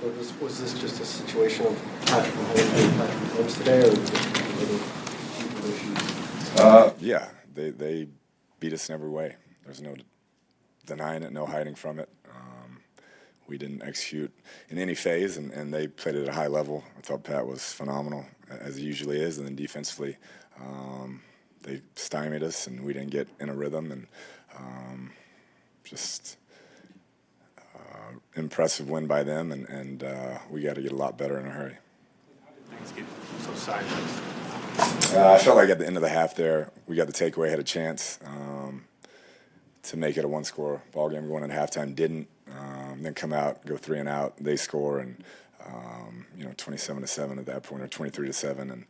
Was this just a situation of Patrick Mahomes today, or was it other issues? Yeah, they beat us in every way. There's no denying it, no hiding from it. We didn't execute in any phase, and they played at a high level. I thought Pat was phenomenal, as he usually is, and then defensively, they stymied us, and we didn't get in a rhythm, and just impressive win by them, and we got to get a lot better in a hurry. Things get so sideways. I felt like at the end of the half there, we got the takeaway, had a chance to make it a one-score ball game going into halftime. Didn't. Then come out, go 3 and out. They score, and 27-7 at that point, or 23-7, and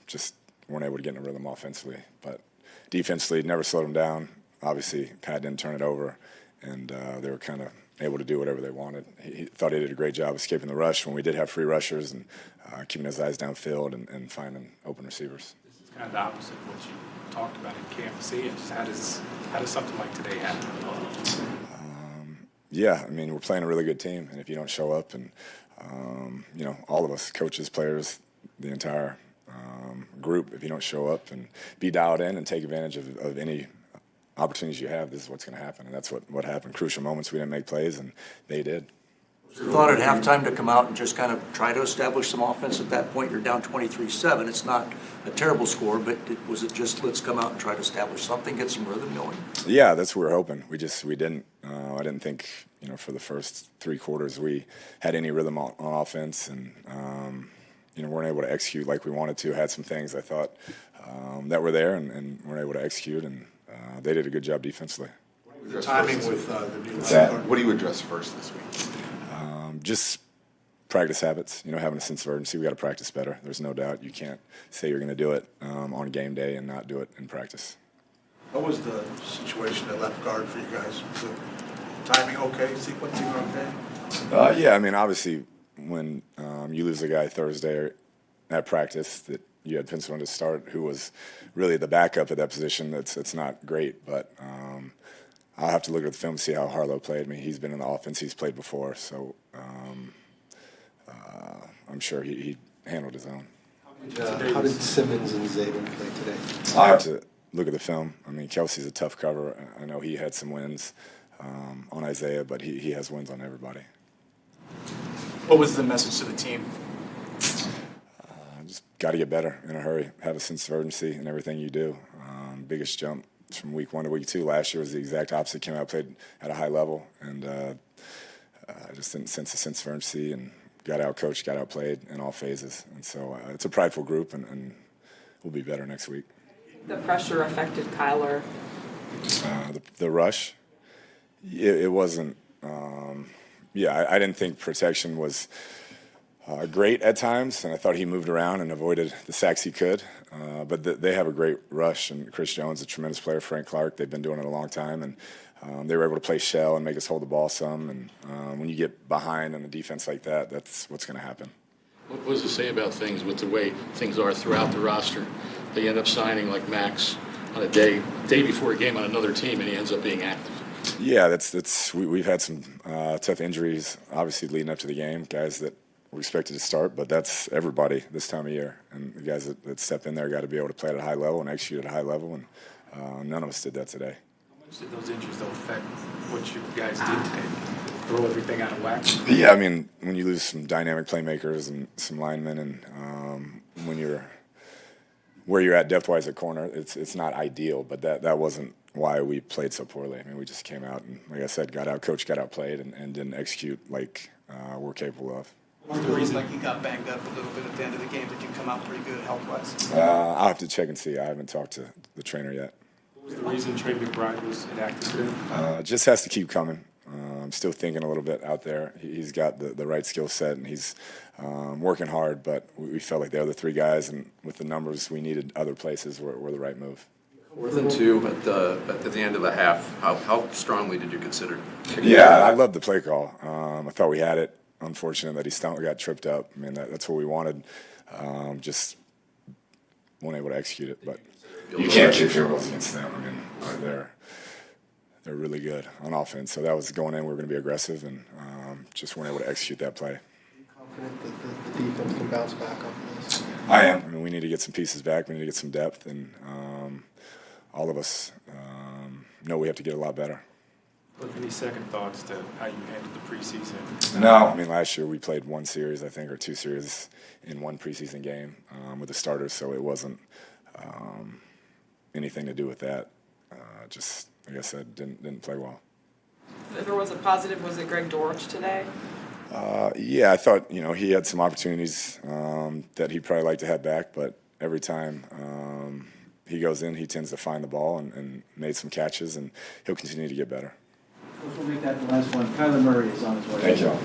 just weren't able to get in a rhythm offensively. But defensively, never slowed them down. Obviously, Pat didn't turn it over, and they were kind of able to do whatever they wanted. He thought he did a great job escaping the rush when we did have free rushers and keeping his eyes downfield and finding open receivers. This is kind of the opposite of what you talked about in camp. See, how does something like today happen? Yeah, I mean, we're playing a really good team, and if you don't show up, and all of us, coaches, players, the entire group, if you don't show up and be dialed in and take advantage of any opportunities you have, this is what's going to happen, and that's what happened. Crucial moments, we didn't make plays, and they did. Thought at halftime to come out and just kind of try to establish some offense at that point. You're down 23-7. It's not a terrible score, but was it just let's come out and try to establish something, get some rhythm going? Yeah, that's what we were hoping. We didn't. I didn't think for the first 3 quarters we had any rhythm on offense, and weren't able to execute like we wanted to. Had some things I thought that were there and weren't able to execute, and they did a good job defensively. The timing with the new what do you address first this week? Just practice habits, having a sense of urgency. We got to practice better. There's no doubt. You can't say you're going to do it on game day and not do it in practice. What was the situation at left guard for you guys? Was the timing okay? Sequencing okay? Yeah, I mean, obviously, when you lose a guy Thursday at practice that you had penciled in to start, who was really the backup at that position, it's not great. But I'll have to look at the film and see how Harlow played. I mean, he's been in the offense. He's played before, so I'm sure he handled his own. How did Simmons and Zabin play today? I'll have to look at the film. I mean, Kelsey's a tough cover. I know he had some wins on Isaiah, but he has wins on everybody. What was the message to the team? Just got to get better in a hurry. Have a sense of urgency in everything you do. Biggest jump from week 1 to week 2 last year was the exact opposite. Came out, played at a high level, and I just didn't sense a sense of urgency, and got out coached, got outplayed in all phases. And so it's a prideful group, and we'll be better next week. The pressure affected Kyler. The rush, it wasn't. I didn't think protection was great at times, and I thought he moved around and avoided the sacks he could. But they have a great rush, and Chris Jones, a tremendous player, Frank Clark, they've been doing it a long time, and they were able to play shell and make us hold the ball some. And when you get behind on a defense like that, that's what's going to happen. What does it say about things with the way things are throughout the roster? They end up signing like Max on a day before a game on another team, and he ends up being active. Yeah, we've had some tough injuries, obviously leading up to the game, guys that we expected to start, but that's everybody this time of year. And the guys that step in there got to be able to play at a high level and execute at a high level, and none of us did that today. How much did those injuries, though, affect what you guys did today? Throw everything out of whack? Yeah, I mean, when you lose some dynamic playmakers and some linemen, and when you're where you're at depth-wise at corner, it's not ideal, but that wasn't why we played so poorly. I mean, we just came out and, like I said, got out coached, got outplayed, and didn't execute like we're capable of. It looks like you got banged up a little bit at the end of the game. Did you come out pretty good health-wise? I'll have to check and see. I haven't talked to the trainer yet. What was the reason Trey McBride was inactive today? Just has to keep coming. I'm still thinking a little bit out there. He's got the right skill set, and he's working hard, but we felt like the other 3 guys, and with the numbers we needed other places, were the right move. 4th and 2 at the end of the half. How strongly did you consider? Yeah, I loved the play call. I thought we had it. Unfortunate that he got tripped up. I mean, that's what we wanted. Just weren't able to execute it. But you can't kick field goals against them. I mean, they're they're really good on offense. So that was going in. We were going to be aggressive, and just weren't able to execute that play. Are you confident that the defense can bounce back off of this? I am. I mean, we need to get some pieces back. We need to get some depth, and all of us know we have to get a lot better. Cliff, any second thoughts to how you handled the preseason? No, I mean, last year we played one series, I think, or two series in one preseason game with the starters, so it wasn't anything to do with that. Just, like I said, didn't play well. If there was a positive, was it Greg Dortch today? Yeah, I thought, he had some opportunities that he'd probably like to have back, but every time he goes in, he tends to find the ball and made some catches, and he'll continue to get better. We'll make that the last one. Kyler Murray is on his way. Thank you.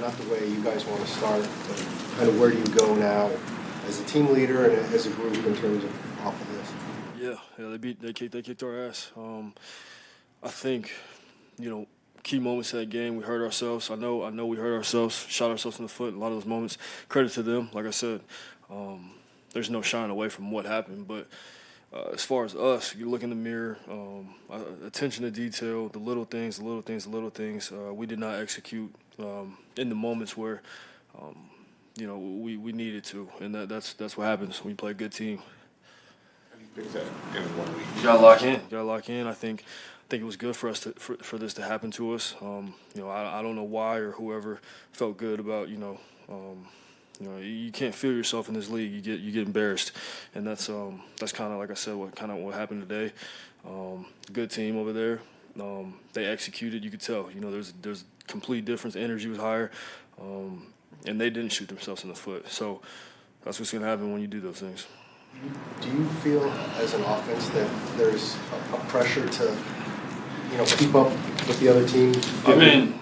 Not the way you guys want to start, but kind of where do you go now as a team leader and as a group in terms of off of this? Yeah, they kicked our ass. I think, key moments of that game, we hurt ourselves. I know we hurt ourselves, shot ourselves in the foot in a lot of those moments. Credit to them, like I said. There's no shying away from what happened, but as far as us, you look in the mirror, attention to detail, the little things. We did not execute in the moments where, we needed to, and that's what happens when you play a good team. How do you fix that in 1 week? You gotta lock in. I think it was good for us for this to happen to us. I don't know why or whoever felt good about you can't feel yourself in this league. You get embarrassed, and that's kind of, like I said, what happened today. Good team over there. They executed. You could tell. There's complete difference. Energy was higher, and they didn't shoot themselves in the foot. So that's what's going to happen when you do those things. Do you feel as an offense that there's a pressure to keep up with the other team? I mean.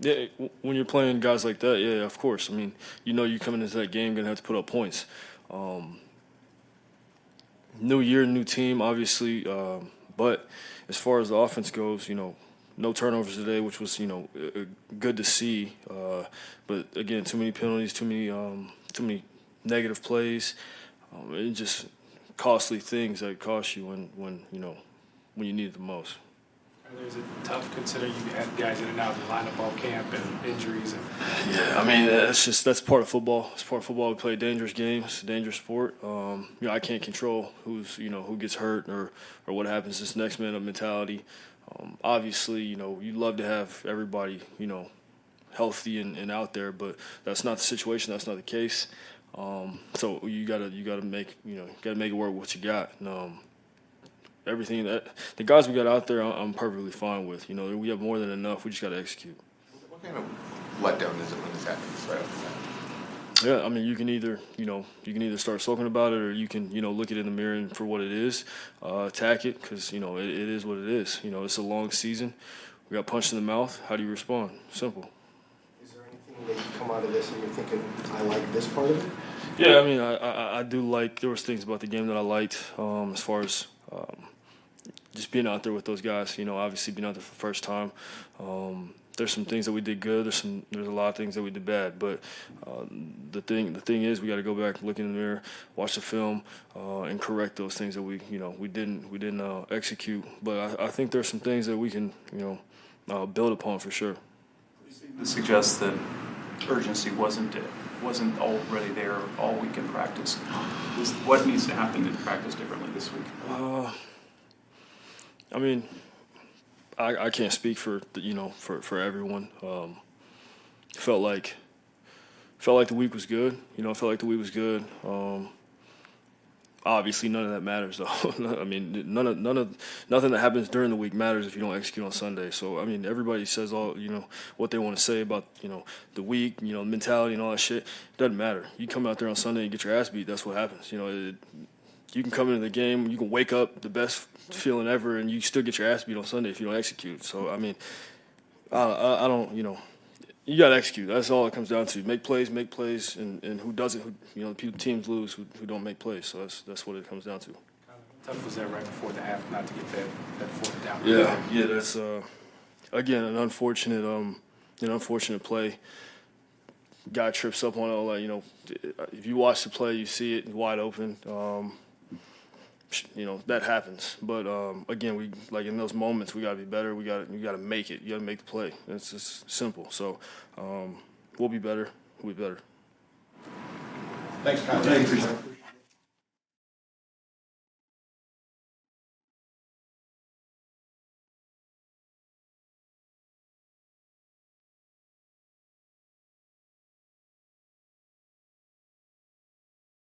Yeah, when you're playing guys like that, yeah, of course. I mean, you're coming into that game going to have to put up points. New year, new team, obviously. But as far as the offense goes, no turnovers today, which was, good to see. But again, too many penalties, too many negative plays. It just costly things that cost you when you need it the most. Is it tough considering you had guys in and out of the lineup all camp and injuries? Yeah, I mean, that's part of football. It's part of football. We play a dangerous game. It's a dangerous sport. I can't control who gets hurt or what happens. This next man up mentality. Obviously, you'd love to have everybody, healthy and out there, but that's not the situation. That's not the case. So you gotta make it work with what you got. Everything that the guys we got out there, I'm perfectly fine with. We have more than enough. We just got to execute. What kind of letdown is it when this happens right off the bat? Yeah, I mean, you can either start sulking about it, or you can look it in the mirror and for what it is, attack it, because it is what it is. It's a long season. We got punched in the mouth. How do you respond? Simple. Is there anything that you come out of this and you're thinking, I like this part of it? Yeah, I mean, I do like. There was things about the game that I liked as far as. Just being out there with those guys, obviously being out there for the first time, there's some things that we did good. There's a lot of things that we did bad. But the thing is, we got to go back, look in the mirror, watch the film, and correct those things that we didn't execute. But I think there's some things that we can build upon for sure. This suggests that urgency wasn't already there all week in practice. What needs to happen in practice differently this week? I mean, I can't speak for for everyone. Felt like the week was good. Felt like the week was good. Obviously, none of that matters, though. I mean, nothing that happens during the week matters if you don't execute on Sunday. So, I mean, everybody says all what they want to say about the week, mentality and all that shit. It doesn't matter. You come out there on Sunday and get your ass beat. That's what happens. You can come into the game, you can wake up the best feeling ever, and you still get your ass beat on Sunday if you don't execute. So, I mean, I don't, you got to execute. That's all it comes down to. Make plays, and who doesn't, teams lose who don't make plays. So that's what it comes down to. How tough was that right before the half not to get that fourth down? Yeah, that's, again, an unfortunate play. Guy trips up on it. If you watch the play, you see it wide open. That happens. But again, in those moments, we got to be better. You got to make it. You got to make the play. It's just simple. So we'll be better. We'll be better. Thanks, Kyle.